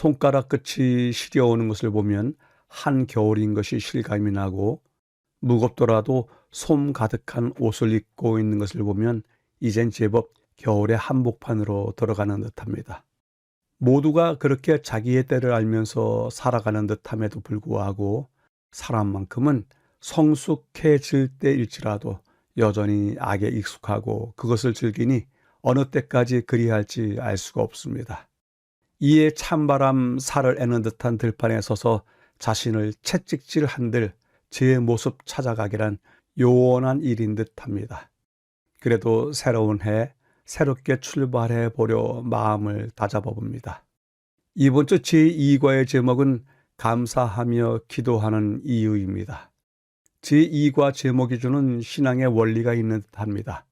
손가락 끝이 시려오는 것을 보면 한겨울인 것이 실감이 나고, 무겁더라도 솜 가득한 옷을 입고 있는 것을 보면 이젠 제법 겨울의 한복판으로 들어가는 듯합니다. 모두가 그렇게 자기의 때를 알면서 살아가는 듯함에도 불구하고 사람만큼은 성숙해질 때일지라도 여전히 악에 익숙하고 그것을 즐기니 어느 때까지 그리할지 알 수가 없습니다. 이에 찬바람 살을 애는 듯한 들판에 서서 자신을 채찍질 한들 제 모습 찾아가기란 요원한 일인 듯합니다. 그래도 새로운 해 새롭게 출발해 보려 마음을 다잡아 봅니다. 이번 주 제2과의 제목은 감사하며 기도하는 이유입니다. 제2과 제목이 주는 신앙의 원리가 있는 듯합니다.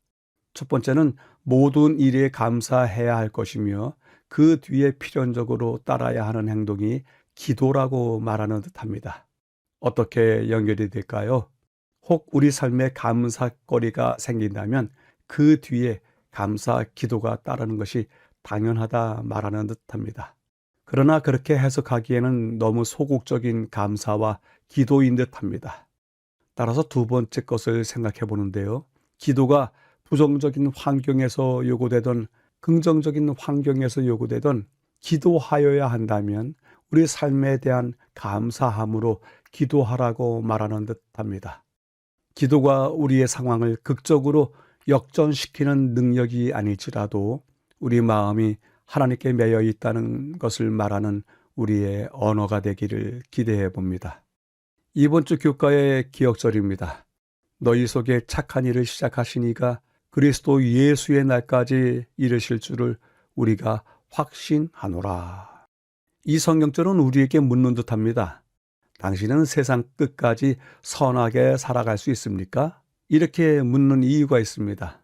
첫 번째는 모든 일에 감사해야 할 것이며 그 뒤에 필연적으로 따라야 하는 행동이 기도라고 말하는 듯합니다. 어떻게 연결이 될까요? 혹 우리 삶에 감사거리가 생긴다면 그 뒤에 감사 기도가 따르는 것이 당연하다 말하는 듯합니다. 그러나 그렇게 해석하기에는 너무 소극적인 감사와 기도인 듯합니다. 따라서 두 번째 것을 생각해 보는데요. 기도가 부정적인 환경에서 요구되던 긍정적인 환경에서 요구되던 기도하여야 한다면 우리 삶에 대한 감사함으로 기도하라고 말하는 듯합니다. 기도가 우리의 상황을 극적으로 역전시키는 능력이 아닐지라도 우리 마음이 하나님께 매여 있다는 것을 말하는 우리의 언어가 되기를 기대해 봅니다. 이번 주 교과의 기억절입니다. 너희 속에 착한 일을 시작하신 이가 그리스도 예수의 날까지 이르실 줄을 우리가 확신하노라. 이 성경절은 우리에게 묻는 듯합니다. 당신은 세상 끝까지 선하게 살아갈 수 있습니까? 이렇게 묻는 이유가 있습니다.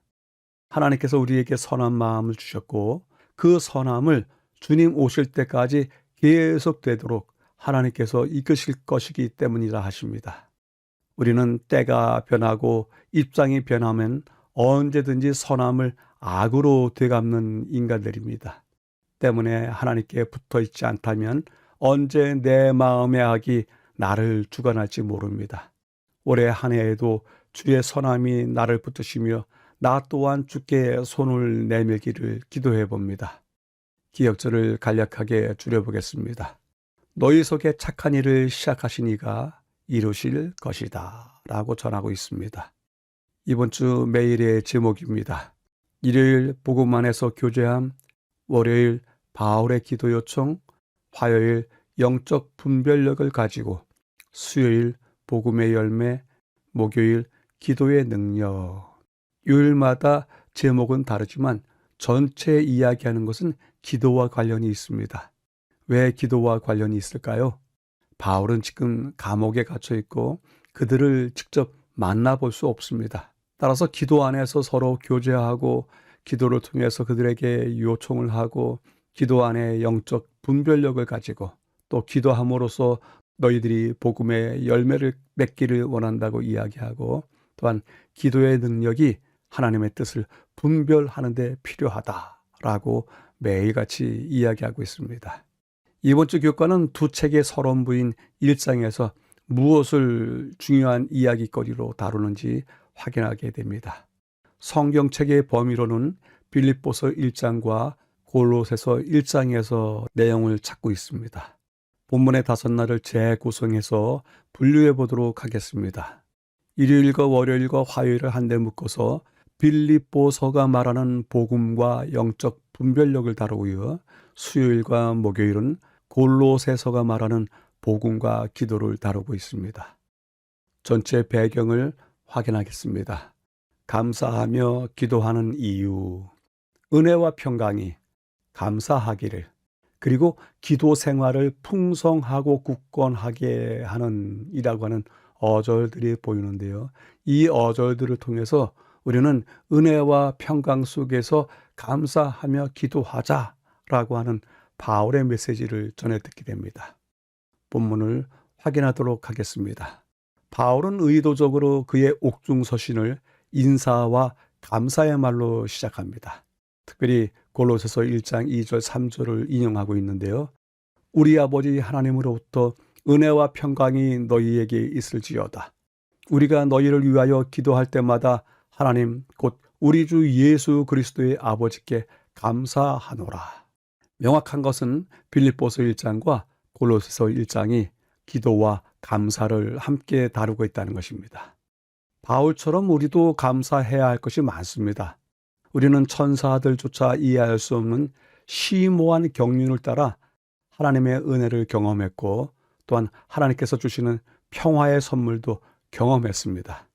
하나님께서 우리에게 선한 마음을 주셨고 그 선함을 주님 오실 때까지 계속되도록 하나님께서 이끄실 것이기 때문이라 하십니다. 우리는 때가 변하고 입장이 변하면 언제든지 선함을 악으로 되갚는 인간들입니다. 때문에 하나님께 붙어 있지 않다면 언제 내 마음의 악이 나를 주관할지 모릅니다. 올해 한 해에도 주의 선함이 나를 붙드시며 나 또한 주께 손을 내밀기를 기도해 봅니다. 기억절을 간략하게 줄여보겠습니다. 너희 속에 착한 일을 시작하신 이가 이루실 것이다 라고 전하고 있습니다. 이번 주 매일의 제목입니다. 일요일 복음 안에서 교제함, 월요일 바울의 기도 요청, 화요일 영적 분별력을 가지고, 수요일 복음의 열매, 목요일 기도의 능력. 요일마다 제목은 다르지만 전체 이야기하는 것은 기도와 관련이 있습니다. 왜 기도와 관련이 있을까요? 바울은 지금 감옥에 갇혀 있고 그들을 직접 만나볼 수 없습니다. 따라서 기도 안에서 서로 교제하고 기도를 통해서 그들에게 요청을 하고 기도 안에 영적 분별력을 가지고 또 기도함으로써 너희들이 복음의 열매를 맺기를 원한다고 이야기하고 또한 기도의 능력이 하나님의 뜻을 분별하는 데 필요하다라고 매일같이 이야기하고 있습니다. 이번 주 교과는 두 책의 서론부인 1장에서 무엇을 중요한 이야기거리로 다루는지 확인하게 됩니다. 성경책의 범위로는 빌립보서 1장과 골로새서 1장에서 내용을 찾고 있습니다. 본문의 5날을 재구성해서 분류해 보도록 하겠습니다. 일요일과 월요일과 화요일을 한데 묶어서 빌립보서가 말하는 복음과 영적 분별력을 다루고요. 수요일과 목요일은 골로새서가 말하는 복음과 기도를 다루고 있습니다. 전체 배경을 확인하겠습니다. 감사하며 기도하는 이유, 은혜와 평강이 감사하기를, 그리고 기도 생활을 풍성하고 굳건하게 하는 이라고 하는 어절들이 보이는데요. 이 어절들을 통해서 우리는 은혜와 평강 속에서 감사하며 기도하자라고 하는 바울의 메시지를 전해 듣게 됩니다. 본문을 확인하도록 하겠습니다. 바울은 의도적으로 그의 옥중서신을 인사와 감사의 말로 시작합니다. 특별히 골로새서 1장 2절 3절을 인용하고 있는데요. 우리 아버지 하나님으로부터 은혜와 평강이 너희에게 있을지어다. 우리가 너희를 위하여 기도할 때마다 하나님 곧 우리 주 예수 그리스도의 아버지께 감사하노라. 명확한 것은 빌립보서 1장과 골로새서 1장이 기도와 감사를 함께 다루고 있다는 것입니다. 바울처럼 우리도 감사해야 할 것이 많습니다. 우리는 천사들조차 이해할 수 없는 심오한 경륜을 따라 하나님의 은혜를 경험했고 또한 하나님께서 주시는 평화의 선물도 경험했습니다.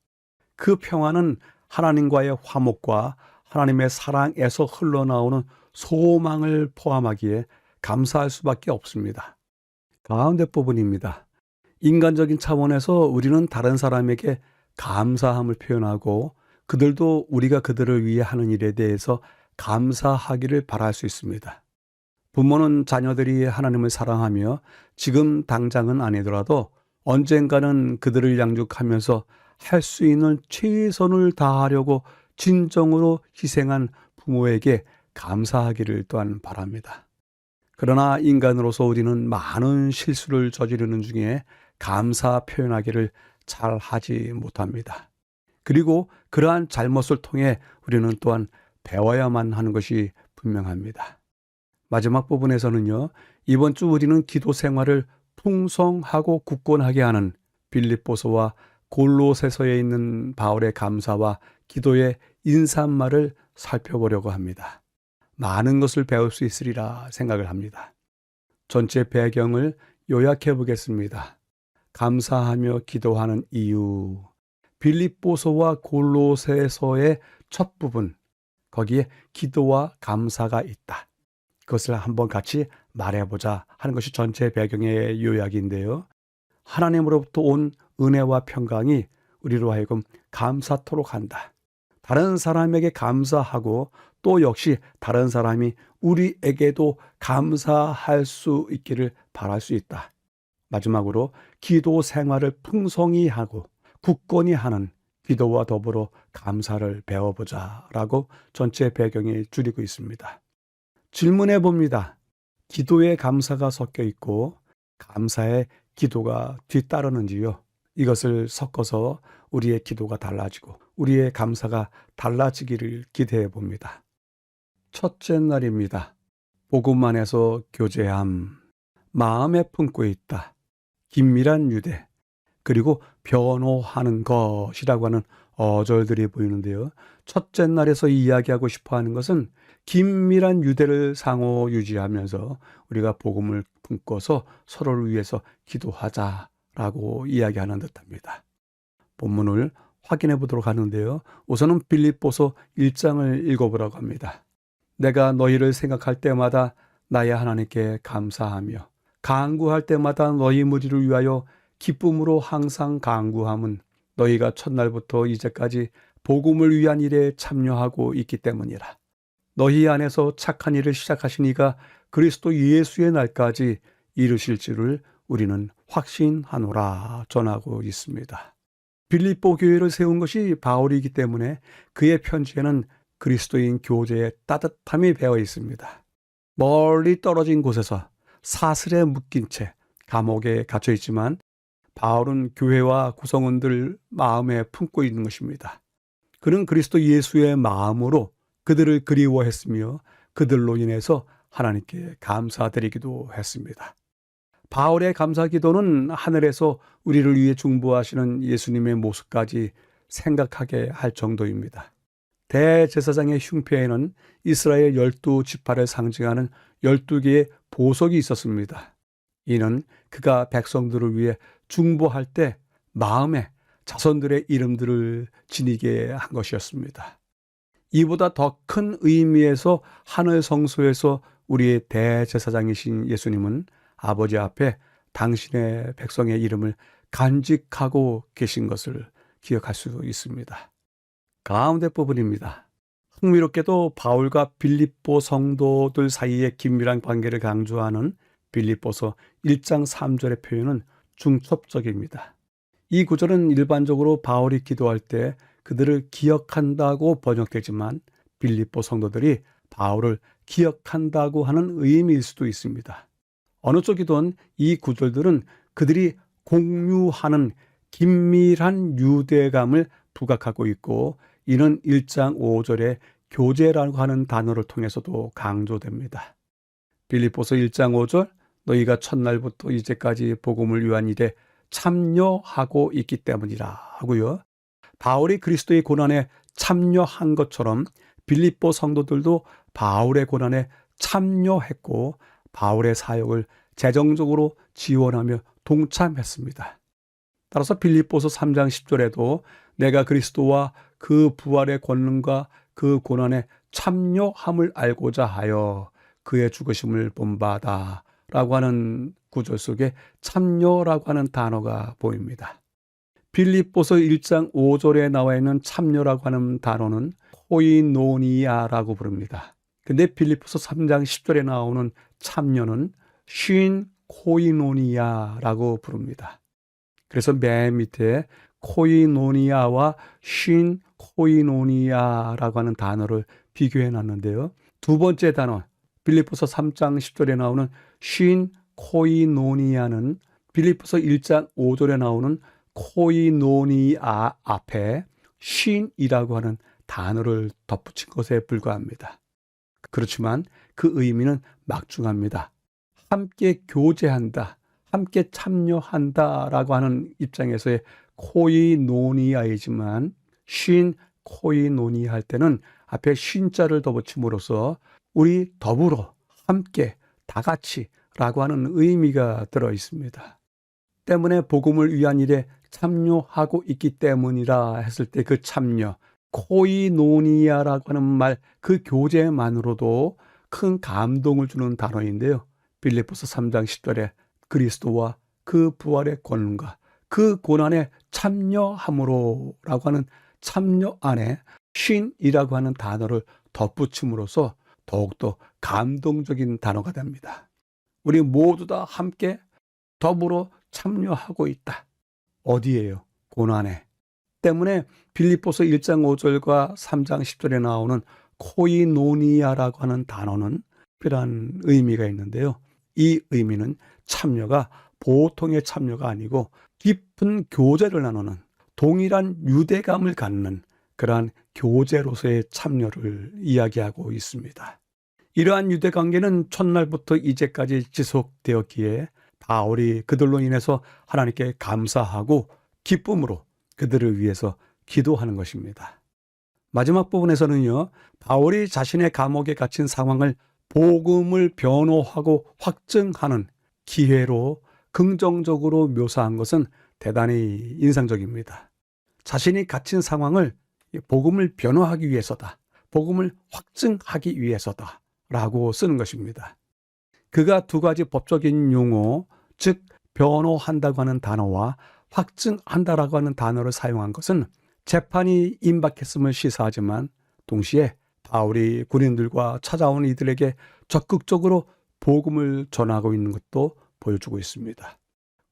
그 평화는 하나님과의 화목과 하나님의 사랑에서 흘러나오는 소망을 포함하기에 감사할 수밖에 없습니다. 가운데 부분입니다. 인간적인 차원에서 우리는 다른 사람에게 감사함을 표현하고 그들도 우리가 그들을 위해 하는 일에 대해서 감사하기를 바랄 수 있습니다. 부모는 자녀들이 하나님을 사랑하며 지금 당장은 아니더라도 언젠가는 그들을 양육하면서 할 수 있는 최선을 다하려고 진정으로 희생한 부모에게 감사하기를 또한 바랍니다. 그러나 인간으로서 우리는 많은 실수를 저지르는 중에 감사 표현하기를 잘 하지 못합니다. 그리고 그러한 잘못을 통해 우리는 또한 배워야만 하는 것이 분명합니다. 마지막 부분에서는요, 이번 주 우리는 기도 생활을 풍성하고 굳건하게 하는 빌립보서와 골로새서에 있는 바울의 감사와 기도의 인사말을 살펴보려고 합니다. 많은 것을 배울 수 있으리라 생각을 합니다. 전체 배경을 요약해 보겠습니다. 감사하며 기도하는 이유. 빌립보서와 골로새서의 첫 부분, 거기에 기도와 감사가 있다. 그것을 한번 같이 말해보자 하는 것이 전체 배경의 요약인데요. 하나님으로부터 온 은혜와 평강이 우리로 하여금 감사토록 한다. 다른 사람에게 감사하고 또 역시 다른 사람이 우리에게도 감사할 수 있기를 바랄 수 있다. 마지막으로 기도 생활을 풍성히 하고 굳건히 하는 기도와 더불어 감사를 배워보자라고 전체 배경에 줄이고 있습니다. 질문해 봅니다. 기도에 감사가 섞여 있고 감사에 기도가 뒤따르는지요? 이것을 섞어서 우리의 기도가 달라지고 우리의 감사가 달라지기를 기대해 봅니다. 첫째 날입니다. 복음 안에서 교제함, 마음에 품고 있다, 긴밀한 유대, 그리고 변호하는 것이라고 하는 어절들이 보이는데요. 첫째 날에서 이야기하고 싶어 하는 것은 긴밀한 유대를 상호 유지하면서 우리가 복음을 품고서 서로를 위해서 기도하자라고 이야기하는 듯합니다. 본문을 확인해 보도록 하는데요. 우선은 빌립보서 1장을 읽어보라고 합니다. 내가 너희를 생각할 때마다 나의 하나님께 감사하며 간구할 때마다 너희 무리를 위하여 기쁨으로 항상 간구함은 너희가 첫날부터 이제까지 복음을 위한 일에 참여하고 있기 때문이라. 너희 안에서 착한 일을 시작하신 이가 그리스도 예수의 날까지 이루실 줄을 우리는 확신하노라 전하고 있습니다. 빌립보 교회를 세운 것이 바울이기 때문에 그의 편지에는 그리스도인 교제의 따뜻함이 배어 있습니다. 멀리 떨어진 곳에서 사슬에 묶인 채 감옥에 갇혀 있지만 바울은 교회와 구성원들 마음에 품고 있는 것입니다. 그는 그리스도 예수의 마음으로 그들을 그리워했으며 그들로 인해서 하나님께 감사드리기도 했습니다. 바울의 감사 기도는 하늘에서 우리를 위해 중보하시는 예수님의 모습까지 생각하게 할 정도입니다. 대제사장의 흉패에는 이스라엘 12지파를 상징하는 12개의 보석이 있었습니다. 이는 그가 백성들을 위해 중보할 때 마음에 자손들의 이름들을 지니게 한 것이었습니다. 이보다 더 큰 의미에서 하늘 성소에서 우리의 대제사장이신 예수님은 아버지 앞에 당신의 백성의 이름을 간직하고 계신 것을 기억할 수 있습니다. 가운데 부분입니다. 흥미롭게도 바울과 빌립보 성도들 사이의 긴밀한 관계를 강조하는 빌립보서 1장 3절의 표현은 중첩적입니다. 이 구절은 일반적으로 바울이 기도할 때 그들을 기억한다고 번역되지만 빌립보 성도들이 바울을 기억한다고 하는 의미일 수도 있습니다. 어느 쪽이든 이 구절들은 그들이 공유하는 긴밀한 유대감을 부각하고 있고, 이는 1장 5절에 교제라고 하는 단어를 통해서도 강조됩니다. 빌립보서 1장 5절, 너희가 첫날부터 이제까지 복음을 위한 일에 참여하고 있기 때문이라 하고요. 바울이 그리스도의 고난에 참여한 것처럼 빌립보 성도들도 바울의 고난에 참여했고 바울의 사역을 재정적으로 지원하며 동참했습니다. 따라서 빌립보서 3장 10절에도 내가 그리스도와 그 부활의 권능과 그 고난에 참여함을 알고자 하여 그의 죽으심을 본바다 라고 하는 구절 속에 참여라고 하는 단어가 보입니다. 빌립보서 1장 5절에 나와 있는 참여라고 하는 단어는 코이노니아라고 부릅니다. 근데 빌립보서 3장 10절에 나오는 참여는 쉰 코이노니아라고 부릅니다. 그래서 맨 밑에 코이노니아와 쉰 코이노니아라고 하는 단어를 비교해 놨는데요. 두 번째 단어, 빌립보서 3장 10절에 나오는 쉰 코이노니아는 빌립보서 1장 5절에 나오는 코이노니아 앞에 쉰이라고 하는 단어를 덧붙인 것에 불과합니다. 그렇지만 그 의미는 막중합니다. 함께 교제한다, 함께 참여한다라고 하는 입장에서의 코이노니아이지만 쉰 코이노니아 할 때는 앞에 쉰자를 덧붙임으로써 우리 더불어 함께 다 같이 라고 하는 의미가 들어 있습니다. 때문에 복음을 위한 일에 참여하고 있기 때문이라 했을 때 그 참여, 코이노니아라고 하는 말, 그 교제만으로도 큰 감동을 주는 단어인데요. 빌립보서 3장 10절에 그리스도와 그 부활의 권능과 그 고난에 참여함으로 라고 하는 참여 안에 쉰이라고 하는 단어를 덧붙임으로써 더욱더 감동적인 단어가 됩니다. 우리 모두 다 함께 더불어 참여하고 있다. 어디에요? 고난에. 때문에 빌립보서 1장 5절과 3장 10절에 나오는 코이노니아라고 하는 단어는 특별한 의미가 있는데요. 이 의미는 참여가 보통의 참여가 아니고 깊은 교제를 나누는 동일한 유대감을 갖는 그러한 교제로서의 참여를 이야기하고 있습니다. 이러한 유대관계는 첫날부터 이제까지 지속되었기에 바울이 그들로 인해서 하나님께 감사하고 기쁨으로 그들을 위해서 기도하는 것입니다. 마지막 부분에서는요, 바울이 자신의 감옥에 갇힌 상황을 복음을 변호하고 확증하는 기회로 긍정적으로 묘사한 것은 대단히 인상적입니다. 자신이 갇힌 상황을 복음을 변호하기 위해서다, 복음을 확증하기 위해서다 라고 쓰는 것입니다. 그가 두 가지 법적인 용어, 즉 변호한다고 하는 단어와 확증한다라고 하는 단어를 사용한 것은 재판이 임박했음을 시사하지만 동시에 바울이 군인들과 찾아온 이들에게 적극적으로 복음을 전하고 있는 것도 보여주고 있습니다.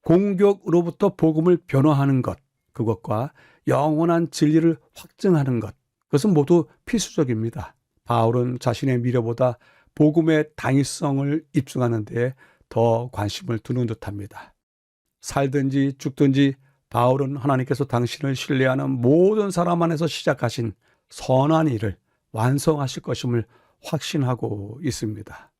공격으로부터 복음을 변호하는 것, 그것과 영원한 진리를 확증하는 것, 그것은 모두 필수적입니다. 바울은 자신의 미래보다 복음의 당위성을 입증하는 데에 더 관심을 두는 듯합니다. 살든지 죽든지 바울은 하나님께서 당신을 신뢰하는 모든 사람 안에서 시작하신 선한 일을 완성하실 것임을 확신하고 있습니다.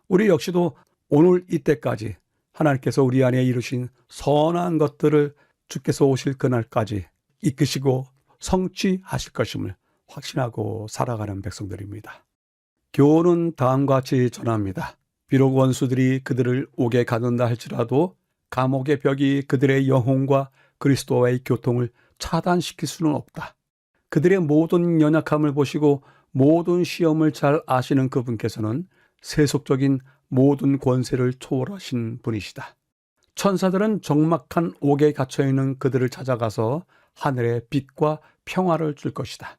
우리 역시도 오늘 이때까지 하나님께서 우리 안에 이루신 선한 것들을 주께서 오실 그날까지 이끄시고 성취하실 것임을 확신하고 살아가는 백성들입니다. 교훈은 다음과 같이 전합니다. 비록 원수들이 그들을 옥에 가둔다 할지라도 감옥의 벽이 그들의 영혼과 그리스도와의 교통을 차단시킬 수는 없다. 그들의 모든 연약함을 보시고 모든 시험을 잘 아시는 그분께서는 세속적인 모든 권세를 초월하신 분이시다. 천사들은 적막한 옥에 갇혀있는 그들을 찾아가서 하늘의 빛과 평화를 줄 것이다.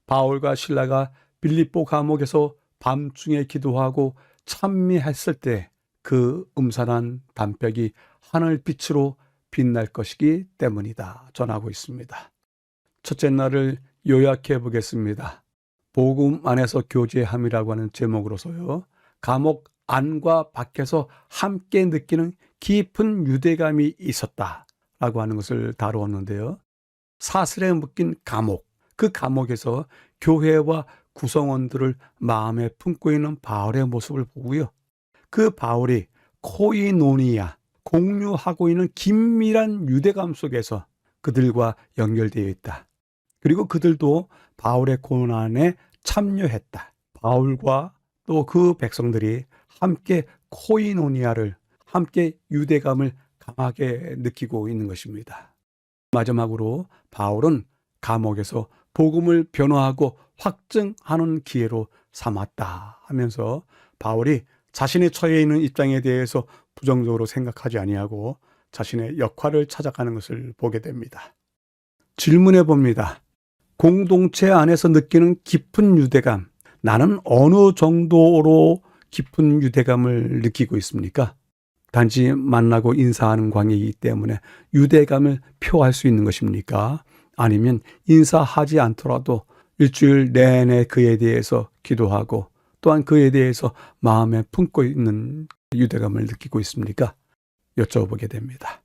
바울과 실라가 빌립보 감옥에서 밤중에 기도하고 찬미했을 때 그 음산한 담벽이 하늘빛으로 빛날 것이기 때문이다 전하고 있습니다. 첫째 날을 요약해 보겠습니다. 복음 안에서 교제함이라고 하는 제목으로서요, 감옥 안과 밖에서 함께 느끼는 깊은 유대감이 있었다라고 하는 것을 다루었는데요. 사슬에 묶인 감옥, 그 감옥에서 교회와 구성원들을 마음에 품고 있는 바울의 모습을 보고요. 그 바울이 코이노니아, 공유하고 있는 긴밀한 유대감 속에서 그들과 연결되어 있다. 그리고 그들도 바울의 고난에 참여했다. 바울과 또 그 백성들이 함께 코이노니아를, 함께 유대감을 강하게 느끼고 있는 것입니다. 마지막으로 바울은 감옥에서 복음을 변화하고 확증하는 기회로 삼았다 하면서 바울이 자신이 처해 있는 입장에 대해서 부정적으로 생각하지 아니하고 자신의 역할을 찾아가는 것을 보게 됩니다. 질문해 봅니다. 공동체 안에서 느끼는 깊은 유대감, 나는 어느 정도로 깊은 유대감을 느끼고 있습니까? 단지 만나고 인사하는 관계이기 때문에 유대감을 표할 수 있는 것입니까? 아니면 인사하지 않더라도 일주일 내내 그에 대해서 기도하고 또한 그에 대해서 마음에 품고 있는 유대감을 느끼고 있습니까? 여쭤보게 됩니다.